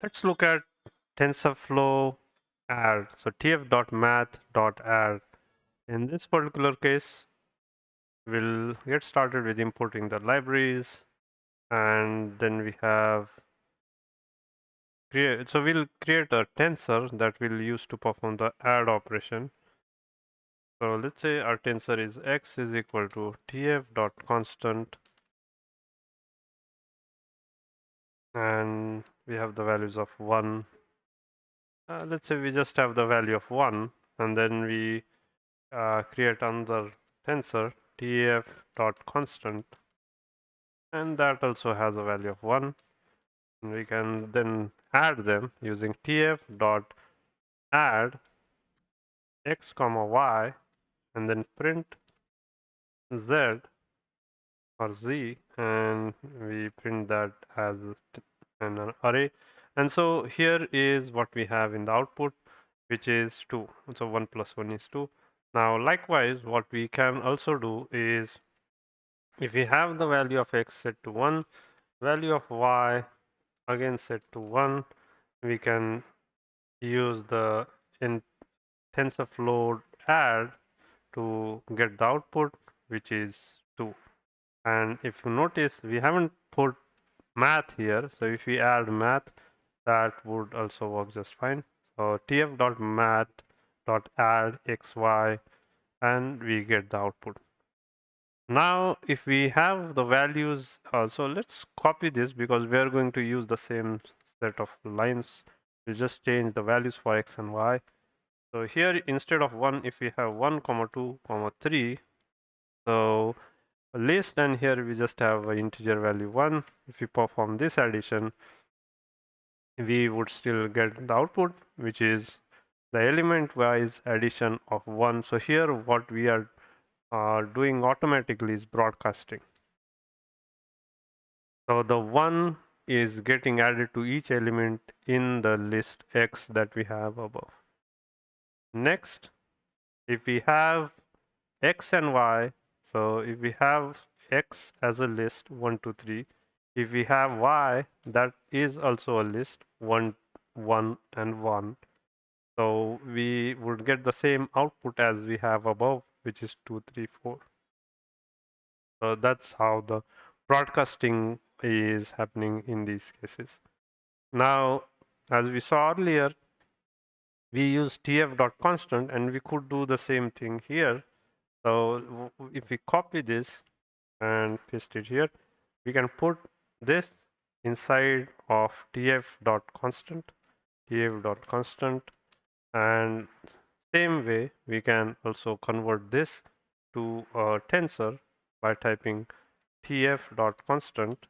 Let's look at TensorFlow add. So tf.math.add. In this particular case, we'll get started with importing the libraries, and then we have create. So we'll create a tensor that we'll use to perform the add operation. So let's say our tensor is x is equal to tf.constant, and we have the values of 1. Let's say we just have the value of 1, and then we create another tensor tf.constant, and that also has a value of 1. And we can then add them using tf.add x comma y, and then print z or z, and we print that as an array. And so here is what we have in the output, which is 2. So 1 plus 1 is 2. Now likewise, what we can also do is, if we have the value of x set to 1, value of y again set to 1, we can use the in TensorFlow add to get the output, which is 2. And if you notice, we haven't put math here. So if we add math, that would also work just fine. So tf.math.add xy, and we get the output. Now, if we have the values, so let's copy this because we are going to use the same set of lines. We just change the values for x and y. So here, instead of 1, if we have 1 comma 2 comma 3, so a list, and here we just have an integer value 1. If we perform this addition, we would still get the output, which is the element wise addition of 1. So here what we are doing automatically is broadcasting. So the 1 is getting added to each element in the list x that we have above. Next, if we have x and y, so if we have x as a list 1 2 3, if we have y, that is also a list 1 1 and 1. So we would get the same output as we have above, which is 2 3 4. So that's how the broadcasting is happening in these cases. Now, as we saw earlier, we use tf.constant, and we could do the same thing here. So if we copy this and paste it here, we can put this inside of tf.constant, tf.constant, and same way we can also convert this to a tensor by typing tf.constant,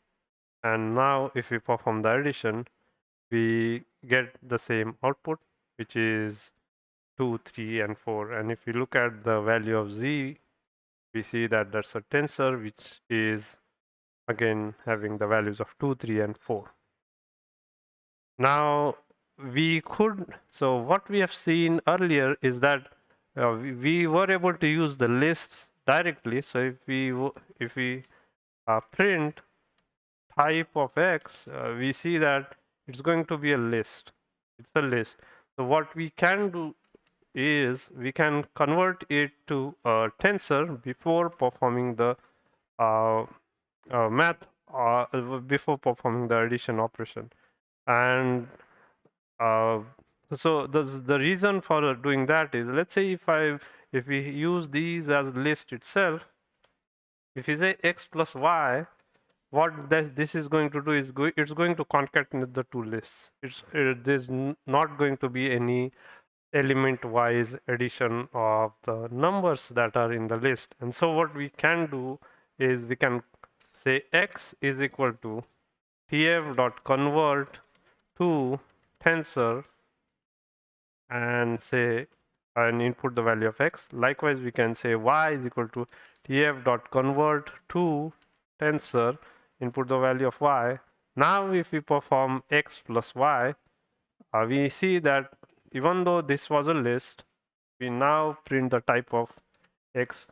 and now if we perform the addition, we get the same output, which is 2 3 and 4. And if we look at the value of z, we see that that's a tensor which is again having the values of 2 3 and 4. Now we could, so what we have seen earlier is that we were able to use the lists directly. So if we print type of x, we see that it's going to be a list. It's a list. So what we can do is we can convert it to a tensor before performing the uh, math, before performing the addition operation. And uh, so the reason for doing that is, let's say if we use these as list itself, if we say x plus y, what this is going to do is it's going to concatenate the two lists. There's not going to be any element wise addition of the numbers that are in the list. And so what we can do is we can say x is equal to tf.convert to tensor, and say and input the value of x. Likewise, we can say y is equal to tf.convert to tensor, input the value of y. Now if we perform x plus y, we see that even though this was a list, we now print the type of x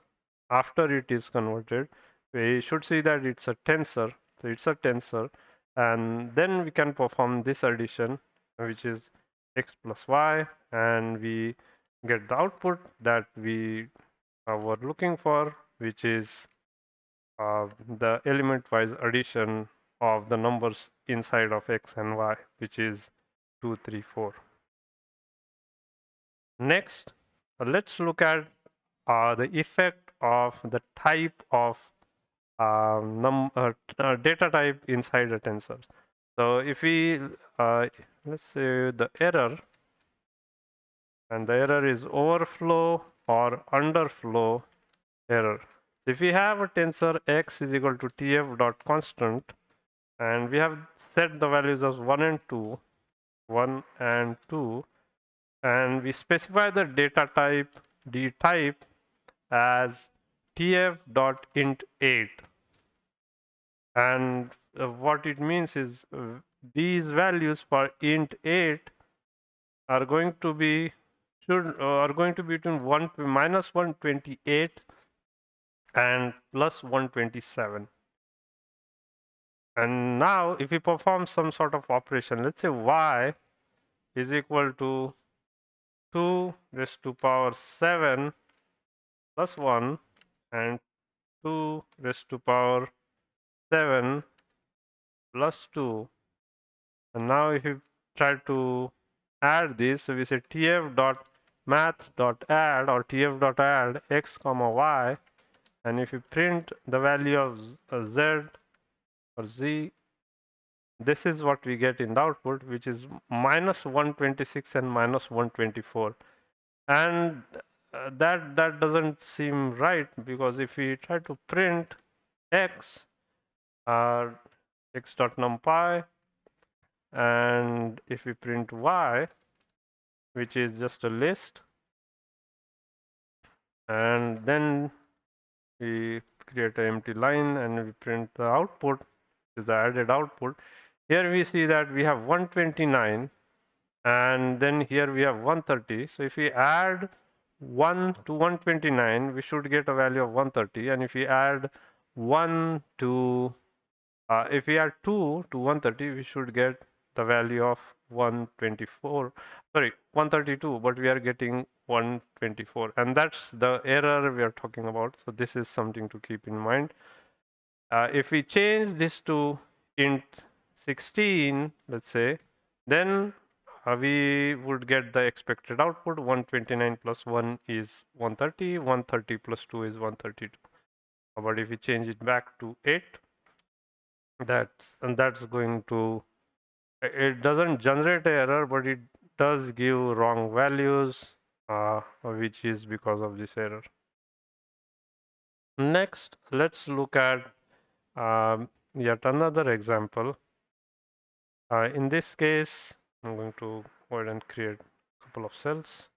after it is converted. We should see that it's a tensor. So it's a tensor, and then we can perform this addition, which is x plus y, and we get the output that we were looking for, which is the element-wise addition of the numbers inside of x and y, which is 2, 3, 4. Next, let's look at the effect of the type of data type inside a tensor. So if we let's say the error, and the error is overflow or underflow error. If we have a tensor x is equal to tf dot constant, and we have set the values as 1 and 2, 1 and 2, and we specify the data type d type as tf dot int 8, and what it means is these values for int 8 are going to be are going to be between minus 128 and plus 127. And now if we perform some sort of operation, let's say y is equal to 2 raised to power 7 plus 1 and 2 raised to power 7 plus 2. And now if you try to add this, so we say tf.math.add or tf.add x comma y, and if you print the value of z or z, this is what we get in the output, which is minus 126 and minus 124. And that doesn't seem right, because if we try to print x, uh, x dot numpy, and if we print y, which is just a list, and then we create an empty line and we print the output, which is the added output. Here we see that we have 129, and then here we have 130. So if we add 1 to 129, we should get a value of 130, and if we add 1 to if we add 2 to 130, we should get the value of 124, sorry, 132, but we are getting 124, and that's the error we are talking about. So this is something to keep in mind. If we change this to int 16, let's say, then we would get the expected output. 129 plus 1 is 130, 130 plus 2 is 132. But if we change it back to 8, that's going to, it doesn't generate error, but it does give wrong values, which is because of this error. Next, let's look at yet another example. In this case, I'm going to go ahead and create a couple of cells.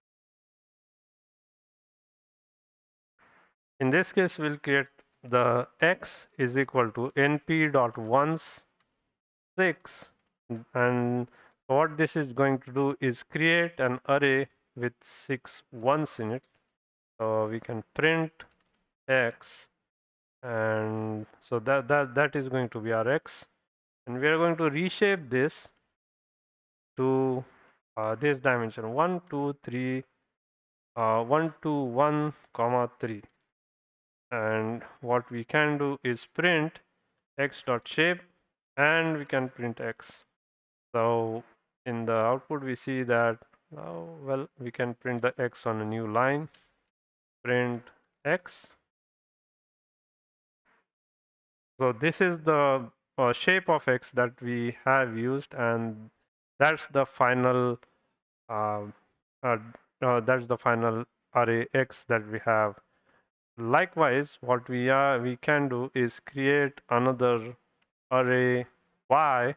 In this case, we'll create the x is equal to np dot ones 6, and what this is going to do is create an array with 6 ones in it. So we can print x, and so that is going to be our x, and we are going to reshape this to this dimension 1 2 3 1 2 1 comma 3, and what we can do is print x dot shape, and we can print x. So in the output we see that, well, we can print the x on a new line, print x. So this is the shape of x that we have used, and that's the final uh, uh, that's the final array x that we have. Likewise, what we can do is create another array y.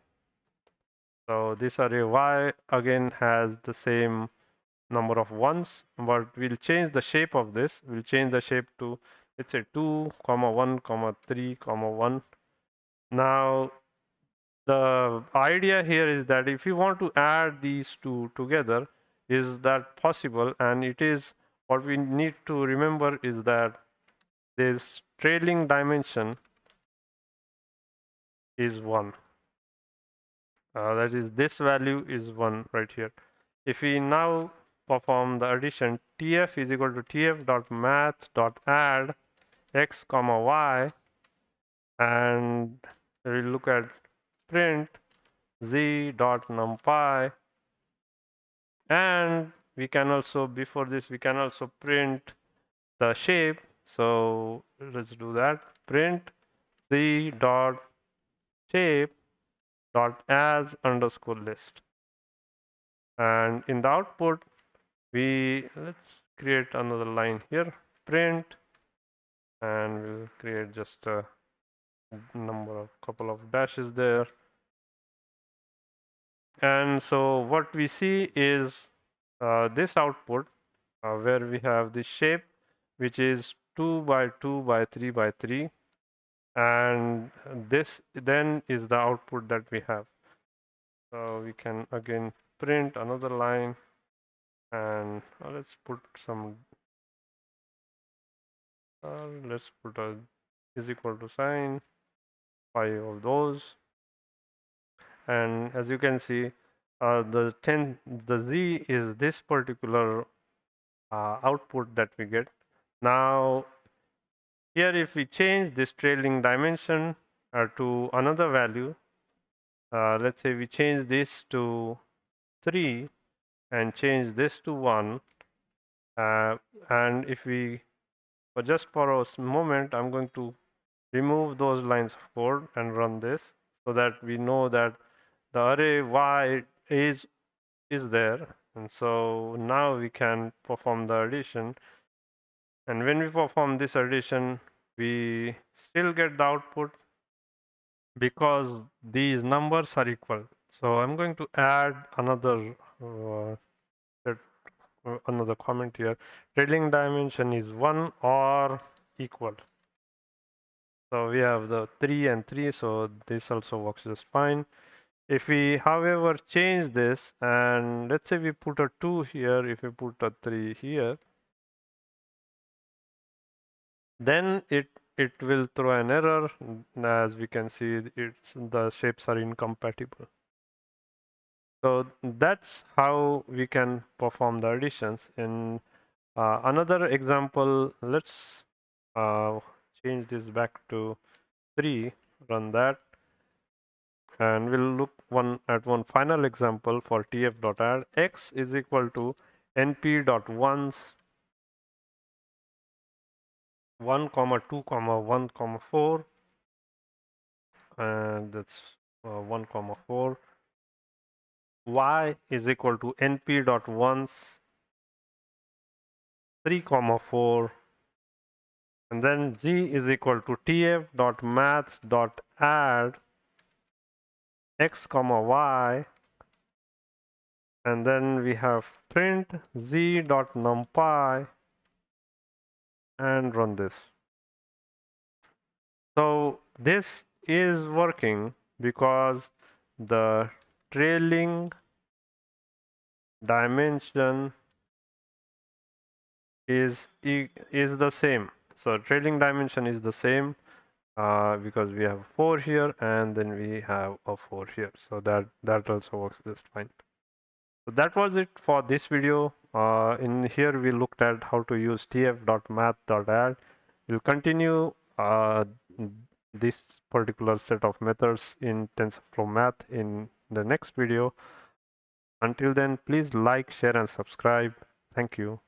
So this array y again has the same number of ones, but we'll change the shape of this. We'll change the shape to, let's say, 2 comma 1 comma 3 comma 1. Now the idea here is that if you want to add these two together, is that possible? And it is. What we need to remember is that this trailing dimension is 1. that is this value is 1 right here. If we now perform the addition, tf is equal to tf.math.add x comma y, and we look at print z dot numpy, and we can also, before this, we can also print the shape. So let's do that. Print z dot shape dot as underscore list, and in the output let's create another line here, print, and we'll create just a number of couple of dashes there. And so what we see is this output where we have this shape which is 2 by 2 by 3 by 3, and this then is the output that we have. So we can again print another line, and let's put some let's put a is equal to sign, 5 of those. And as you can see, the z is this particular output that we get. Now here if we change this trailing dimension to another value, let's say we change this to 3 and change this to 1, and if we, just for a moment, I'm going to remove those lines of code and run this so that we know that the array y is there. And so now we can perform the addition, and when we perform this addition we still get the output because these numbers are equal. So I'm going to add another set, another comment here. Trailing dimension is 1 or equal. So we have the 3 and 3, so this also works just fine. If we, however, change this, and let's say we put a 2 here, if we put a 3 here, then it will throw an error. As we can see, the shapes are incompatible. So that's how we can perform the additions. In another example, let's uh, change this back to 3, run that, and we'll look at one final example for tf.add. X is equal to np.ones 1 comma 2 comma 1 comma 4, and that's 1 comma 4. Y is equal to np.ones 3 comma 4, and then z is equal to tf.math.add x comma y, and then we have print z.numpy, and run this. So this is working because the trailing dimension is the same. So trailing dimension is the same because we have 4 here and then we have a 4 here. So that also works just fine. So that was it for this video. In here we looked at how to use tf.math.add. We'll continue this particular set of methods in TensorFlow Math in the next video. Until then, please like, share, and subscribe. Thank you.